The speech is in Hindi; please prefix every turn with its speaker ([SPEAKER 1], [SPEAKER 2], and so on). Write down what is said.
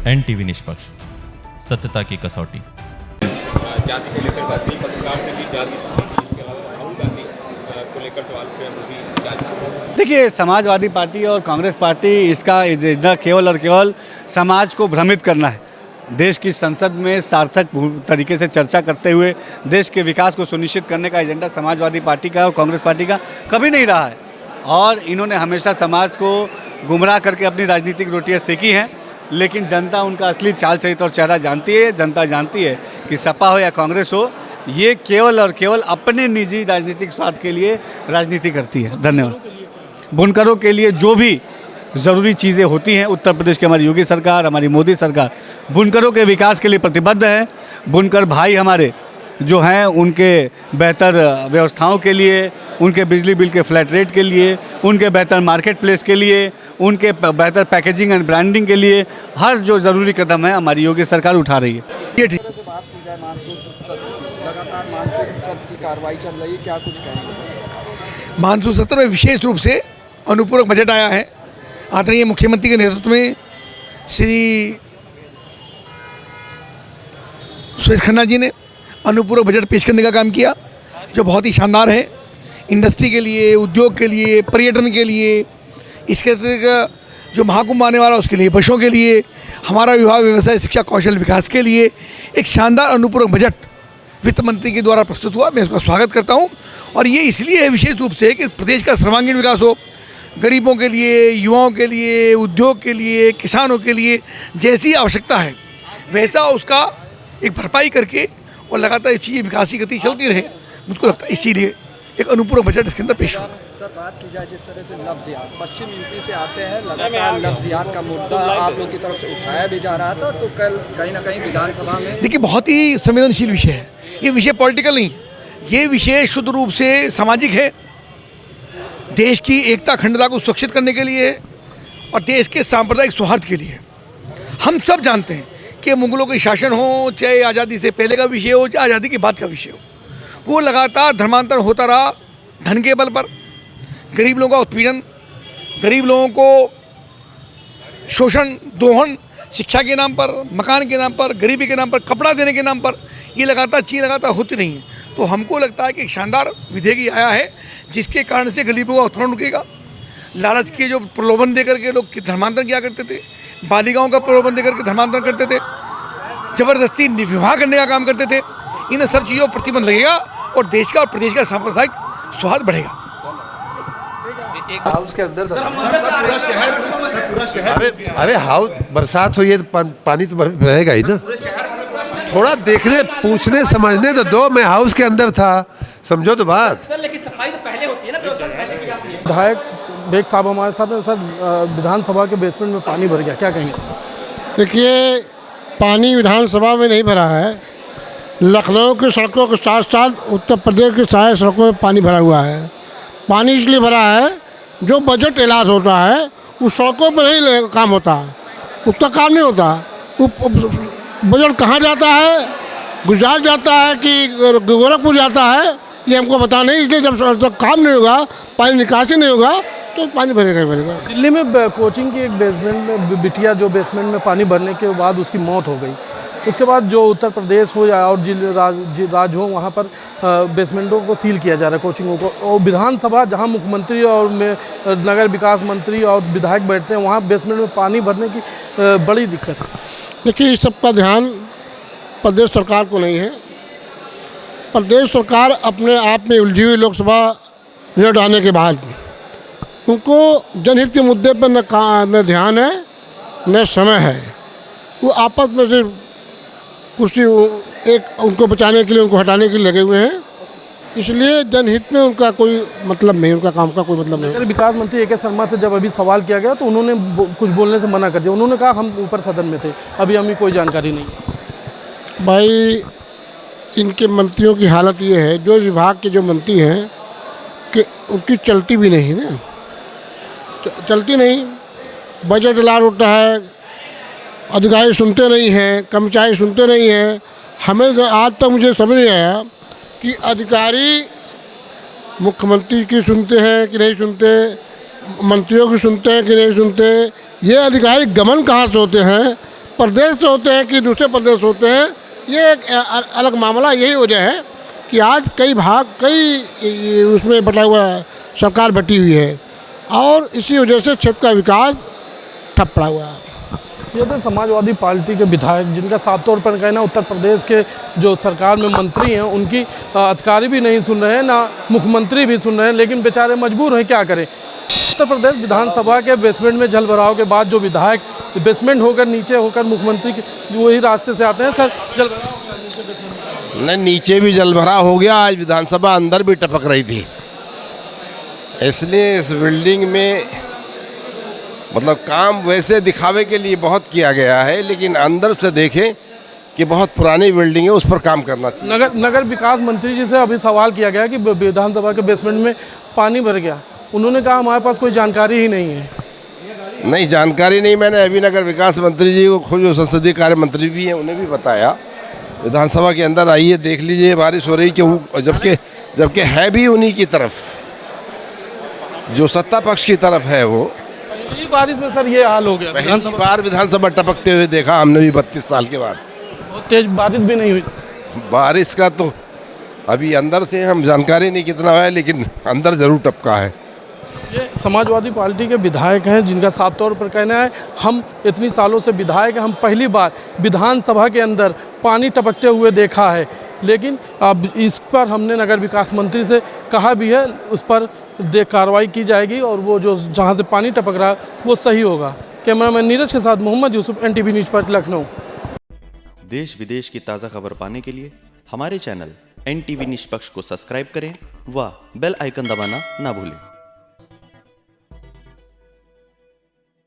[SPEAKER 1] NTV निष्पक्ष, सत्यता की कसौटी।
[SPEAKER 2] जाति को लेकर बात नहीं, पत्रकार ने भी जाति इसके अलावा राहुल गांधी को लेकर सवाल किया, वो भी जाति।
[SPEAKER 3] देखिए, समाजवादी पार्टी और कांग्रेस पार्टी इसका एजेंडा केवल और केवल समाज को भ्रमित करना है। देश की संसद में सार्थक तरीके से चर्चा करते हुए देश के विकास को सुनिश्चित करने का एजेंडा समाजवादी पार्टी का और कांग्रेस पार्टी का कभी नहीं रहा है, और इन्होंने हमेशा समाज को गुमराह करके अपनी राजनीतिक रोटियां सेकी हैं। लेकिन जनता उनका असली चाल चरित्र और चेहरा जानती है। जनता जानती है कि सपा हो या कांग्रेस हो, ये केवल और केवल अपने निजी राजनीतिक स्वार्थ के लिए राजनीति करती है। धन्यवाद। बुनकरों के लिए जो भी ज़रूरी चीज़ें होती हैं, उत्तर प्रदेश की हमारी योगी सरकार, हमारी मोदी सरकार बुनकरों के विकास के लिए प्रतिबद्ध है। बुनकर भाई हमारे जो हैं, उनके बेहतर व्यवस्थाओं के लिए, उनके बिजली बिल के फ्लैट रेट के लिए, उनके बेहतर मार्केट प्लेस के लिए, उनके बेहतर पैकेजिंग एंड ब्रांडिंग के लिए हर जो ज़रूरी कदम है हमारी योगी सरकार उठा रही है। ये ठीक
[SPEAKER 4] से बात की जाए लगातार मानसून सत्र की कार्रवाई चल रही है, क्या कुछ कहेंगे?
[SPEAKER 5] मानसून सत्र में विशेष रूप से अनुपूरक बजट आया है। आदरणीय मुख्यमंत्री के नेतृत्व में श्री सुरेश खन्ना जी ने अनुपूरक बजट पेश करने का काम किया, जो बहुत ही शानदार है। इंडस्ट्री के लिए, उद्योग के लिए, पर्यटन के लिए, इसके जो महाकुंभ आने वाला उसके लिए, बसों के लिए, हमारा विभाग व्यवसाय शिक्षा कौशल विकास के लिए एक शानदार अनुपूरक बजट वित्त मंत्री के द्वारा प्रस्तुत हुआ। मैं इसका स्वागत करता हूं, और ये इसलिए है विशेष रूप से कि प्रदेश का सर्वांगीण विकास हो, गरीबों के लिए, युवाओं के लिए, उद्योग के लिए, किसानों के लिए जैसी आवश्यकता है वैसा उसका एक भरपाई करके और लगातार चीज़ें विकास की गति चलती रहे। मुझको लगता है इसीलिए एक अनुपूरक बजट इसके अंदर पेश हुआ।
[SPEAKER 4] सर, बात की जाए जिस तरह से लफ्ज़ियात पश्चिम यूपी से आते हैं, लगातार लफ्ज़ियात का मुद्दा आप लोग की तरफ से उठाया भी जा रहा था, तो कल कहीं ना कहीं विधानसभा में
[SPEAKER 5] देखिए, बहुत ही संवेदनशील विषय है ये। विषय पॉलिटिकल नहीं, ये विषय शुद्ध रूप से सामाजिक है। देश की एकता अखंडता को सुरक्षित करने के लिए और देश के सांप्रदायिक सौहार्द के लिए। हम सब जानते हैं कि मुगलों के शासन हो, चाहे आज़ादी से पहले का विषय हो, चाहे आज़ादी के बाद का विषय हो, वो लगातार धर्मांतर होता रहा। धन के बल पर गरीब लोगों का उत्पीड़न, गरीब लोगों को शोषण, दोहन, शिक्षा के नाम पर, मकान के नाम पर, गरीबी के नाम पर, कपड़ा देने के नाम पर, ये लगातार होती नहीं है। तो हमको लगता है कि एक शानदार विधेयक आया है जिसके कारण से गरीबों का उत्पीड़न रुकेगा। लालच के जो प्रलोभन देकर के लोग धर्मांतरण किया करते थे, बालिकाओं का प्रलोभन देकर के धर्मांतरण करते थे, ज़बरदस्ती विवाह करने का काम करते थे, इन सब चीज़ों पर प्रतिबंध लगेगा और देश का और प्रदेश का सांप्रदायिक स्वाद बढ़ेगा।
[SPEAKER 6] हाउस के अंदर पूरा शहर अरे हाउस बरसात हुई है तो पानी तो रहेगा ही ना। थोड़ा देखने, पूछने, समझने तो दो। मैं हाउस के अंदर था, समझो तो बात।
[SPEAKER 7] सर, लेकिन सफाई तो पहले होती है ना, पहले की जाती है।
[SPEAKER 8] विधायक बेग साहब हमारे साथ हैं। सर, विधानसभा के बेसमेंट में पानी भर गया, क्या कहेंगे?
[SPEAKER 9] देखिए, पानी विधानसभा में नहीं भरा है, लखनऊ की सड़कों के साथ साथ उत्तर प्रदेश की सारी सड़कों में पानी भरा हुआ है। पानी इसलिए भरा है, जो बजट इलाज होता है उस सड़कों पर नहीं काम होता, उसका काम नहीं होता। बजट कहाँ जाता है, गुजरात जाता है कि गोरखपुर जाता है, ये हमको पता नहीं। इसलिए जब काम नहीं होगा, पानी निकासी नहीं होगा, तो पानी भरेगा ही भरेगा।
[SPEAKER 8] दिल्ली में कोचिंग की एक बेसमेंट में बिटिया जो बेसमेंट में पानी भरने के बाद उसकी मौत हो गई। उसके बाद जो उत्तर प्रदेश हो या और राज्य हो, वहाँ पर बेसमेंटों को सील किया जा रहा है, कोचिंगों को। और विधानसभा जहाँ मुख्यमंत्री और नगर विकास मंत्री और विधायक बैठते हैं, वहाँ बेसमेंट में पानी भरने की बड़ी दिक्कत है।
[SPEAKER 9] देखिए, इस सब का ध्यान प्रदेश सरकार को नहीं है। प्रदेश सरकार अपने आप में उलझी हुई लोकसभा रिजल्ट आने के बाद उनको जनहित के मुद्दे पर न ध्यान है न समय है। वो आपस में सिर्फ कुर्सी एक उनको बचाने के लिए, उनको हटाने के लिए लगे हुए हैं। इसलिए जनहित में उनका कोई मतलब नहीं, उनका काम का कोई मतलब नहीं।
[SPEAKER 8] नगर विकास मंत्री ए.के. शर्मा से जब अभी सवाल किया गया तो उन्होंने कुछ बोलने से मना कर दिया। उन्होंने कहा हम ऊपर सदन में थे, अभी हमें कोई जानकारी नहीं।
[SPEAKER 9] भाई, इनके मंत्रियों की हालत ये है, जो विभाग के जो मंत्री हैं कि उनकी चलती भी नहीं ना, चलती नहीं। बजट लाल होता है, अधिकारी सुनते नहीं हैं, कर्मचारी सुनते नहीं हैं। हमें आज तक मुझे समझ नहीं आया कि अधिकारी मुख्यमंत्री की सुनते हैं कि नहीं सुनते, मंत्रियों की सुनते हैं कि नहीं सुनते। ये अधिकारी गमन कहाँ से होते हैं, प्रदेश से होते हैं कि दूसरे प्रदेश होते हैं, ये एक अलग मामला। यही वजह है कि आज कई उसमें बटा हुआ सरकार बटी हुई है और इसी वजह से क्षेत्र का विकास ठप पड़ा हुआ है।
[SPEAKER 8] ये तो समाजवादी पार्टी के विधायक जिनका साफ तौर पर कहना उत्तर प्रदेश के जो सरकार में मंत्री हैं उनकी अधिकारी भी नहीं सुन रहे हैं, ना मुख्यमंत्री भी सुन रहे हैं, लेकिन बेचारे मजबूर हैं, क्या करें। उत्तर प्रदेश विधानसभा के बेसमेंट में जल भराव के बाद जो विधायक बेसमेंट होकर नीचे होकर मुख्यमंत्री के वही रास्ते से आते हैं। सर, जल भराव
[SPEAKER 10] नहीं, नीचे भी जल भराव हो गया, आज विधानसभा अंदर भी टपक रही थी, इसलिए इस बिल्डिंग में मतलब काम वैसे दिखावे के लिए बहुत किया गया है, लेकिन अंदर से देखें कि बहुत पुरानी बिल्डिंग है, उस पर काम करना चाहिए।
[SPEAKER 8] नगर विकास मंत्री जी से अभी सवाल किया गया कि विधानसभा के बेसमेंट में पानी भर गया, उन्होंने कहा हमारे पास कोई जानकारी ही नहीं है।
[SPEAKER 10] नहीं, जानकारी नहीं, मैंने अभी नगर विकास मंत्री जी को खुद जो संसदीय कार्य मंत्री भी हैं उन्हें भी बताया, विधानसभा के अंदर आइए देख लीजिए, बारिश हो रही कि जबकि है भी उन्हीं की तरफ, जो सत्ता पक्ष की तरफ है वो।
[SPEAKER 8] पहली बारिश में सर ये हाल हो गया,
[SPEAKER 10] पहली बार विधानसभा टपकते हुए देखा हमने भी 32 साल के बाद।
[SPEAKER 8] बहुत तेज बारिश भी नहीं हुई।
[SPEAKER 10] बारिश का तो अभी अंदर से हम जानकारी नहीं कितना है, लेकिन अंदर ज़रूर टपका है।
[SPEAKER 8] ये समाजवादी पार्टी के विधायक हैं जिनका साफ तौर पर कहना है हम इतनी सालों से विधायक हैं, हम पहली बार विधानसभा के अंदर पानी टपकते हुए देखा है, लेकिन अब इस पर हमने नगर विकास मंत्री से कहा भी है, उस पर कार्रवाई की जाएगी और वो जो जहाँ से पानी टपक रहा है वो सही होगा। कैमरामैन नीरज के साथ मोहम्मद यूसुफ, NTV न्यूज़ पर लखनऊ।
[SPEAKER 1] देश विदेश की ताज़ा खबर पाने के लिए हमारे चैनल NTV निष्पक्ष को सब्सक्राइब करें व बेल आइकन दबाना ना भूलें।